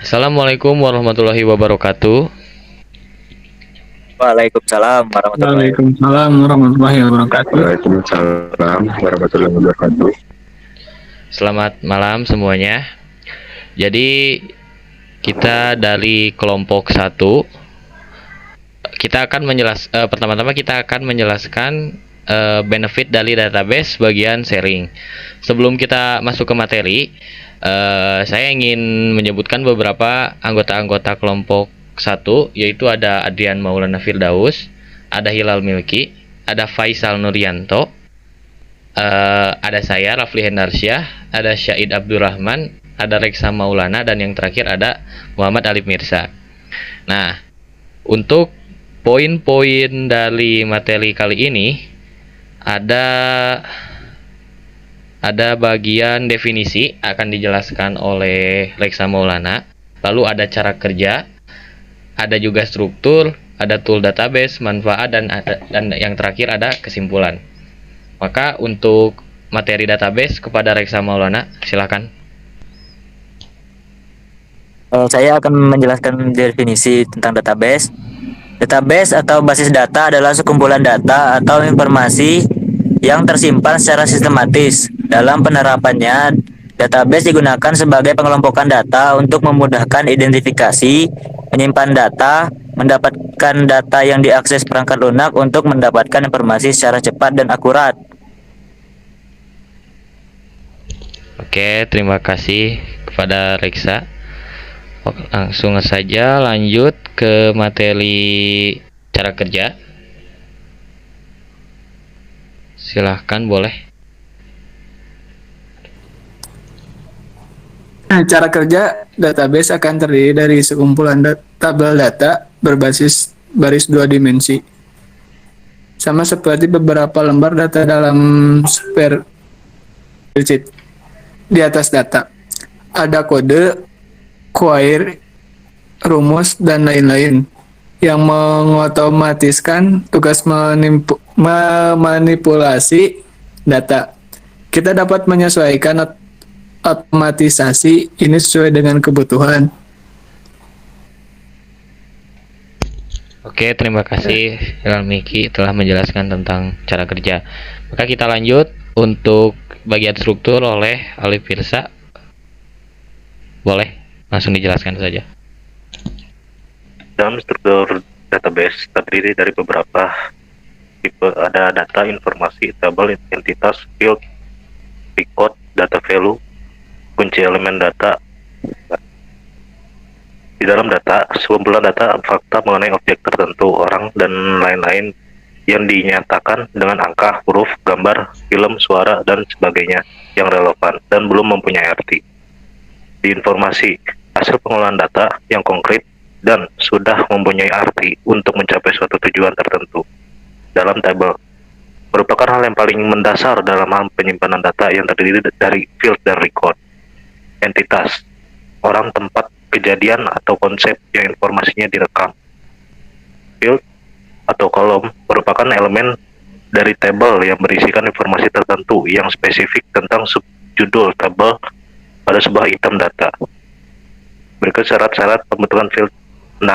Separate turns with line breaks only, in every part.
Assalamualaikum warahmatullahi wabarakatuh.
Waalaikumsalam warahmatullahi wabarakatuh.
Waalaikumsalam warahmatullahi wabarakatuh.
Waalaikumsalam warahmatullahi wabarakatuh.
Selamat malam semuanya. Jadi kita dari kelompok 1 kita akan pertama-tama kita akan menjelaskan benefit dari database bagian sharing. Sebelum kita masuk ke materi, saya ingin menyebutkan beberapa anggota-anggota kelompok 1, yaitu ada Adrian Maulana Firdaus, ada Hilal Milki, ada Faisal Nuryanto, ada saya Rafli Hendarsyah, ada Syahid Abdurrahman, ada Reksa Maulana, dan yang terakhir ada Muhammad Alif Mirsa. Nah, untuk poin-poin dari materi kali ini ada bagian definisi akan dijelaskan oleh Reksa Maulana, lalu ada cara kerja, ada juga struktur, ada tool database, manfaat, dan yang terakhir ada kesimpulan. Maka untuk materi database kepada Reksa Maulana, silakan.
Saya akan menjelaskan definisi tentang database. Database atau basis data adalah sekumpulan data atau informasi yang tersimpan secara sistematis. Dalam penerapannya, database digunakan sebagai pengelompokan data untuk memudahkan identifikasi, menyimpan data, mendapatkan data yang diakses perangkat lunak untuk mendapatkan informasi secara cepat dan akurat.
Oke, terima kasih kepada Reksa. Langsung saja lanjut ke materi cara kerja. Silahkan, boleh.
Nah, cara kerja database akan terdiri dari sekumpulan tabel data berbasis baris 2 dimensi. Sama seperti beberapa lembar data dalam spreadsheet. Di atas data ada kode, query, rumus, dan lain-lain yang mengotomatiskan tugas memanipulasi data. Kita dapat menyesuaikan otomatisasi ini sesuai dengan kebutuhan.
Oke, terima kasih Hilal Miki telah menjelaskan tentang cara kerja. Maka kita lanjut untuk bagian struktur oleh Alif Firsa. Boleh, langsung dijelaskan saja.
Dalam struktur database terdiri dari beberapa tipe, ada data, informasi, tabel, entitas, field, record, data value, kunci elemen data. Di dalam data, sekumpulan data fakta mengenai objek tertentu, orang, dan lain-lain yang dinyatakan dengan angka, huruf, gambar, film, suara, dan sebagainya yang relevan dan belum mempunyai arti. Di informasi, hasil pengolahan data yang konkret dan sudah mempunyai arti untuk mencapai suatu tujuan tertentu. Dalam tabel, merupakan hal yang paling mendasar dalam hal penyimpanan data yang terdiri dari field dan record. Entitas, orang, tempat, kejadian, atau konsep yang informasinya direkam. Field atau kolom merupakan elemen dari tabel yang berisikan informasi tertentu yang spesifik tentang subjudul tabel pada sebuah item data. Berikut syarat-syarat pembentukan field 6.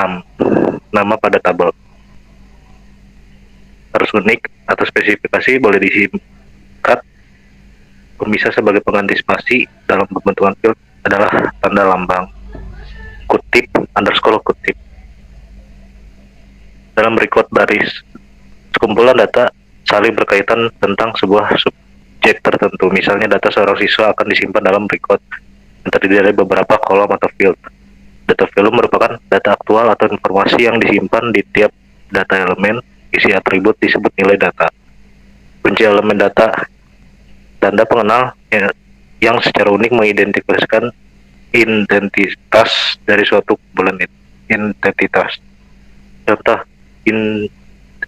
Nama pada tabel harus unik atau spesifikasi, boleh disingkat. Pemisah sebagai pengganti spasi dalam pembentukan field adalah tanda lambang kutip underscore kutip. Dalam record baris, sekumpulan data saling berkaitan tentang sebuah subjek tertentu. Misalnya data seorang siswa akan disimpan dalam record yang terdiri dari beberapa kolom atau field. Data value merupakan data aktual atau informasi yang disimpan di tiap data elemen. Isi atribut disebut nilai data. Kunci elemen data, tanda pengenal yang secara unik mengidentifikasikan identitas dari suatu kumpulan identitas. Contoh,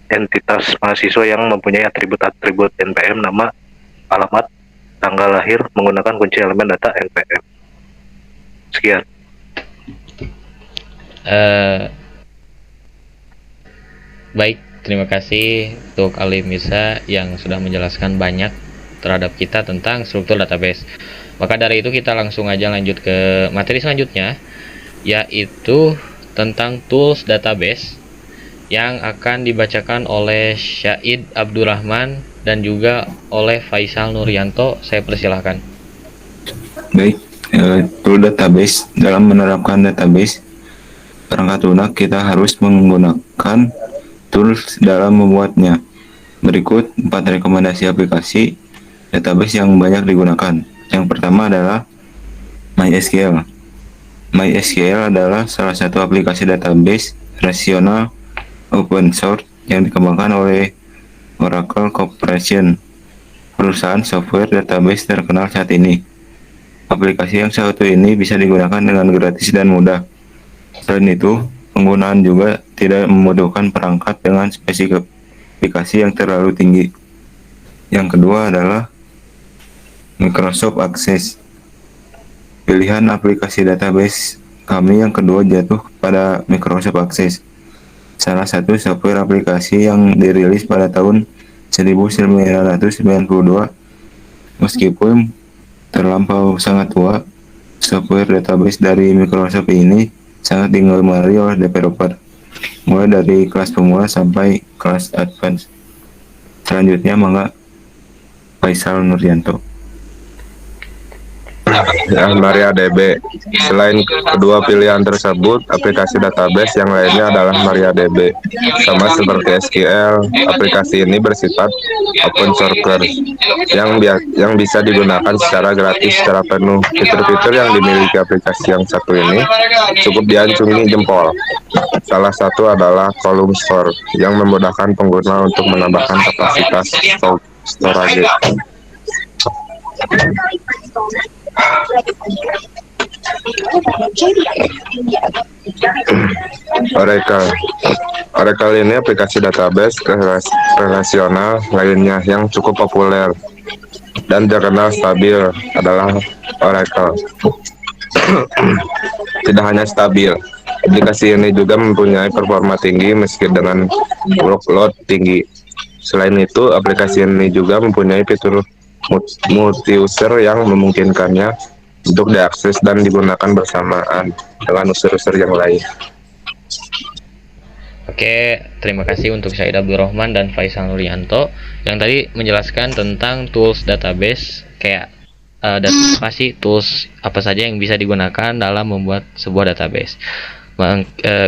entitas mahasiswa yang mempunyai atribut-atribut NPM, nama, alamat, tanggal lahir menggunakan kunci elemen data NPM. Sekian.
Baik, terima kasih untuk Alif Mirsa yang sudah menjelaskan banyak terhadap kita tentang struktur database. Maka dari itu kita langsung aja lanjut ke materi selanjutnya, yaitu tentang tools database yang akan dibacakan oleh Syahid Abdurrahman dan juga oleh Faisal Nuryanto. Saya persilahkan.
Baik, tool database. Dalam menerapkan database perangkat lunak, kita harus menggunakan tools dalam membuatnya. Berikut 4 rekomendasi aplikasi database yang banyak digunakan. Yang pertama adalah MySQL. MySQL adalah salah satu aplikasi database relasional open source yang dikembangkan oleh Oracle Corporation, perusahaan software database terkenal saat ini. Aplikasi yang satu ini bisa digunakan dengan gratis dan mudah. Selain itu, penggunaan juga tidak membutuhkan perangkat dengan spesifikasi yang terlalu tinggi. Yang kedua adalah Microsoft Access. Pilihan aplikasi database kami yang kedua jatuh pada Microsoft Access, salah satu software aplikasi yang dirilis pada tahun 1992. Meskipun terlampau sangat tua, software database dari Microsoft ini sangat digemari oleh developer, mulai dari kelas pemula sampai kelas advance. Selanjutnya, mangga Faisal Nuryanto.
Ya, MariaDB. Selain kedua pilihan tersebut, aplikasi database yang lainnya adalah MariaDB. Sama seperti SQL, aplikasi ini bersifat open source yang bisa digunakan secara gratis secara penuh. Fitur-fitur yang dimiliki aplikasi yang satu ini cukup diacungi jempol. Salah satu adalah column store yang memudahkan pengguna untuk menambahkan kapasitas storage. Oracle ini aplikasi database relasional lainnya yang cukup populer dan terkenal stabil adalah Oracle. Tidak hanya stabil, aplikasi ini juga mempunyai performa tinggi meski dengan workload tinggi. Selain itu, aplikasi ini juga mempunyai fitur multi-user yang memungkinkannya untuk diakses dan digunakan bersamaan dengan user-user yang lain.
Oke, terima kasih untuk Syahid Abdurrahman dan Faisal Nuryanto yang tadi menjelaskan tentang tools database, kayak dan apa sih tools apa saja yang bisa digunakan dalam membuat sebuah database.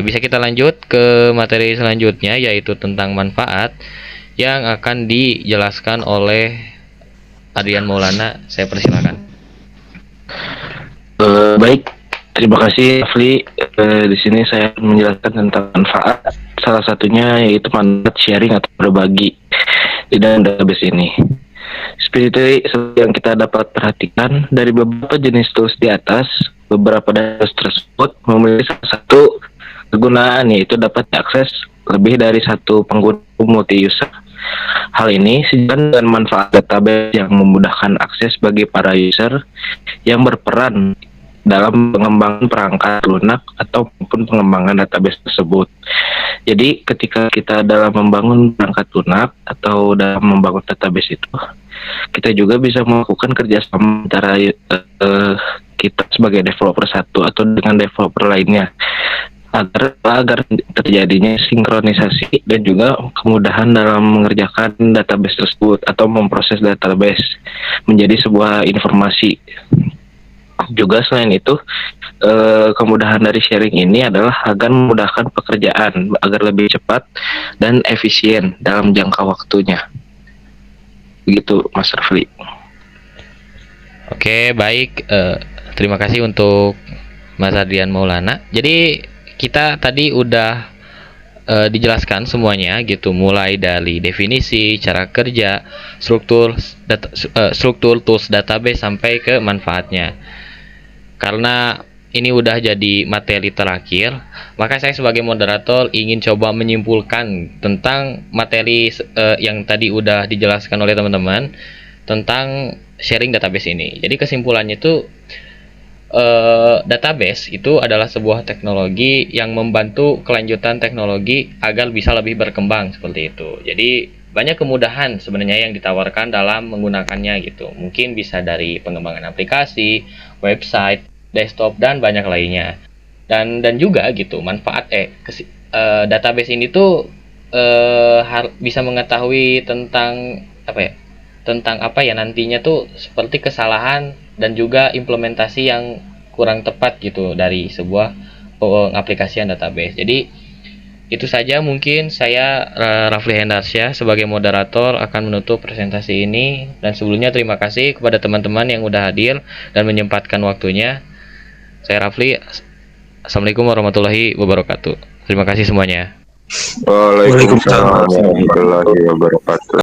Bisa kita lanjut ke materi selanjutnya, yaitu tentang manfaat yang akan dijelaskan oleh Adrian Maulana. Saya persilakan.
Baik, terima kasih Afli. Di sini saya akan menjelaskan tentang manfaat. Salah satunya yaitu manfaat sharing atau berbagi di dalam database ini. Seperti yang kita dapat perhatikan dari beberapa jenis tools di atas, beberapa database tersebut memiliki salah satu kegunaan, yaitu dapat diakses lebih dari satu pengguna multi-user. Hal ini sejalan dengan manfaat database yang memudahkan akses bagi para user yang berperan dalam pengembangan perangkat lunak ataupun pengembangan database tersebut. Jadi ketika kita dalam membangun perangkat lunak atau dalam membangun database itu, kita juga bisa melakukan kerjasama antara kita sebagai developer satu atau dengan developer lainnya, agar terjadinya sinkronisasi dan juga kemudahan dalam mengerjakan database tersebut atau memproses database menjadi sebuah informasi. Juga selain itu, kemudahan dari sharing ini adalah agar memudahkan pekerjaan agar lebih cepat dan efisien dalam jangka waktunya. Begitu, Mas Rafli.
Oke, baik. Terima kasih untuk Mas Adrian Maulana. Jadi kita tadi udah dijelaskan semuanya gitu, mulai dari definisi, cara kerja, struktur tools database sampai ke manfaatnya. Karena ini udah jadi materi terakhir, maka saya sebagai moderator ingin coba menyimpulkan tentang materi yang tadi udah dijelaskan oleh teman-teman tentang sharing database ini. Jadi kesimpulannya itu database itu adalah sebuah teknologi yang membantu kelanjutan teknologi agar bisa lebih berkembang, seperti itu. Jadi banyak kemudahan sebenarnya yang ditawarkan dalam menggunakannya gitu. Mungkin bisa dari pengembangan aplikasi, website, desktop, dan banyak lainnya. dan juga gitu manfaat database ini tuh bisa mengetahui tentang apa ya nantinya tuh seperti kesalahan dan juga implementasi yang kurang tepat gitu dari sebuah pengaplikasian database. Jadi itu saja mungkin saya Rafli Hendarsya sebagai moderator akan menutup presentasi ini, dan sebelumnya terima kasih kepada teman-teman yang udah hadir dan menyempatkan waktunya. Saya Rafli. Assalamualaikum warahmatullahi wabarakatuh. Terima kasih semuanya.
Waalaikumsalam warahmatullahi wabarakatuh.